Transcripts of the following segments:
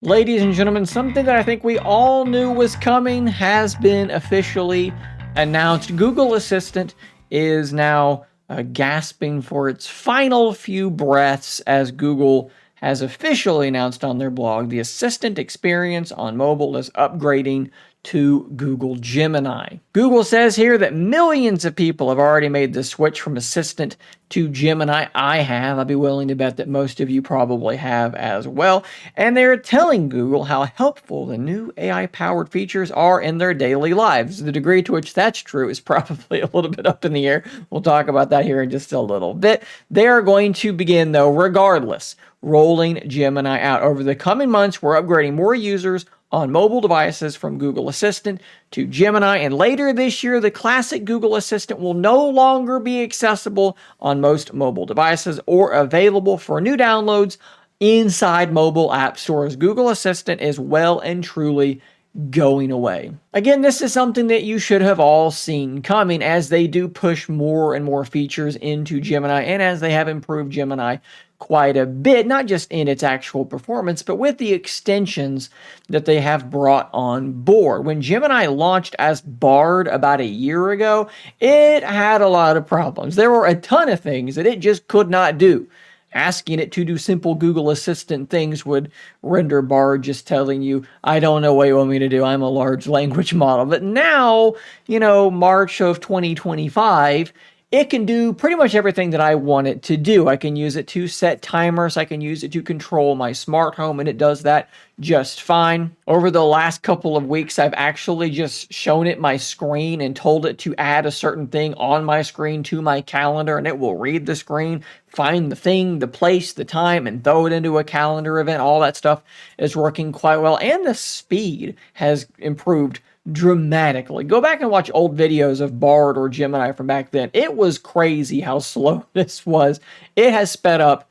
Ladies and gentlemen, something that I think we all knew was coming has been officially announced. Google Assistant is now gasping for its final few breaths as Google has officially announced on their blog the Assistant experience on mobile is upgrading to Google Gemini. Google says here that millions of people have already made the switch from Assistant to Gemini. I have. I'd be willing to bet that most of you probably have as well. And they're telling Google how helpful the new AI-powered features are in their daily lives. The degree to which that's true is probably a little bit up in the air. We'll talk about that here in just a little bit. They are going to begin, though, regardless, rolling Gemini out. Over the coming months, we're upgrading more users on mobile devices from Google Assistant to Gemini, and later this year, the classic Google Assistant will no longer be accessible on most mobile devices or available for new downloads inside mobile app stores. Google Assistant is well and truly going away. Again, this is something that you should have all seen coming as they do push more and more features into Gemini, and as they have improved Gemini quite a bit, not just in its actual performance, but with the extensions that they have brought on board. When Gemini launched as Bard about a year ago, it had a lot of problems. There were a ton of things that it just could not do. Asking it to do simple Google Assistant things would render Bard just telling you, I don't know what you want me to do. I'm a large language model. But now, March of 2025, it can do pretty much everything that I want it to do. I can use it to set timers. I can use it to control my smart home, and it does that just fine. Over the last couple of weeks, I've actually just shown it my screen and told it to add a certain thing on my screen to my calendar, and it will read the screen, find the thing, the place, the time, and throw it into a calendar event. All that stuff is working quite well, and the speed has improved dramatically. Go back and watch old videos of Bard or Gemini from back then. It was crazy how slow this was. It has sped up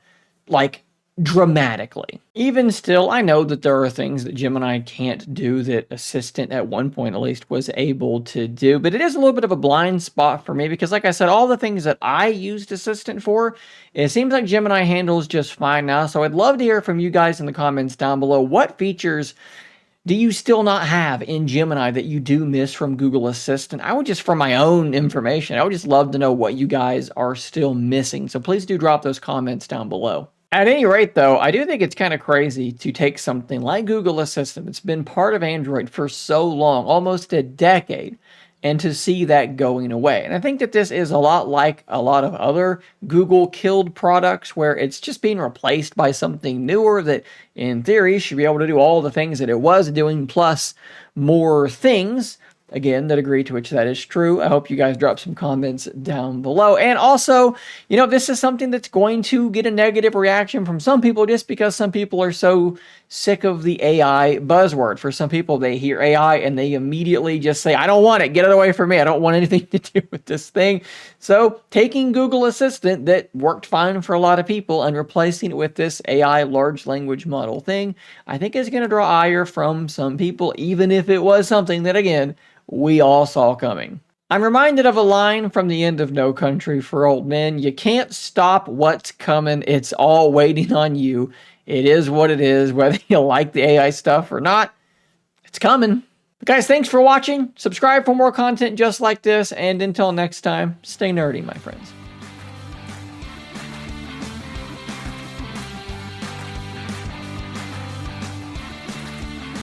like dramatically. Even still, I know that there are things that Gemini can't do that Assistant at one point at least was able to do, but it is a little bit of a blind spot for me because, like I said, all the things that I used Assistant for, it seems like Gemini handles just fine now. So I'd love to hear from you guys in the comments down below. What features do you still not have in Gemini that you do miss from Google Assistant? I would just, for my own information, I would just love to know what you guys are still missing. So please do drop those comments down below. At any rate, though, I do think it's kind of crazy to take something like Google Assistant that's been part of Android for so long, almost a decade, and to see that going away. And I think that this is a lot like a lot of other Google-killed products where it's just being replaced by something newer that, in theory, should be able to do all the things that it was doing, plus more things. Again, the degree to which that is true. I hope you guys drop some comments down below. And also, this is something that's going to get a negative reaction from some people just because some people are so sick of the AI buzzword. For some people, they hear AI and they immediately just say, I don't want it. Get it away from me. I don't want anything to do with this thing. So taking Google Assistant that worked fine for a lot of people and replacing it with this AI large language model thing, I think is going to draw ire from some people, even if it was something that, again, we all saw coming. I'm reminded of a line from the end of No Country for Old Men. You can't stop what's coming. It's all waiting on you. It is what it is, whether you like the AI stuff or not. It's coming. But guys, thanks for watching. Subscribe for more content just like this. And until next time, stay nerdy, my friends.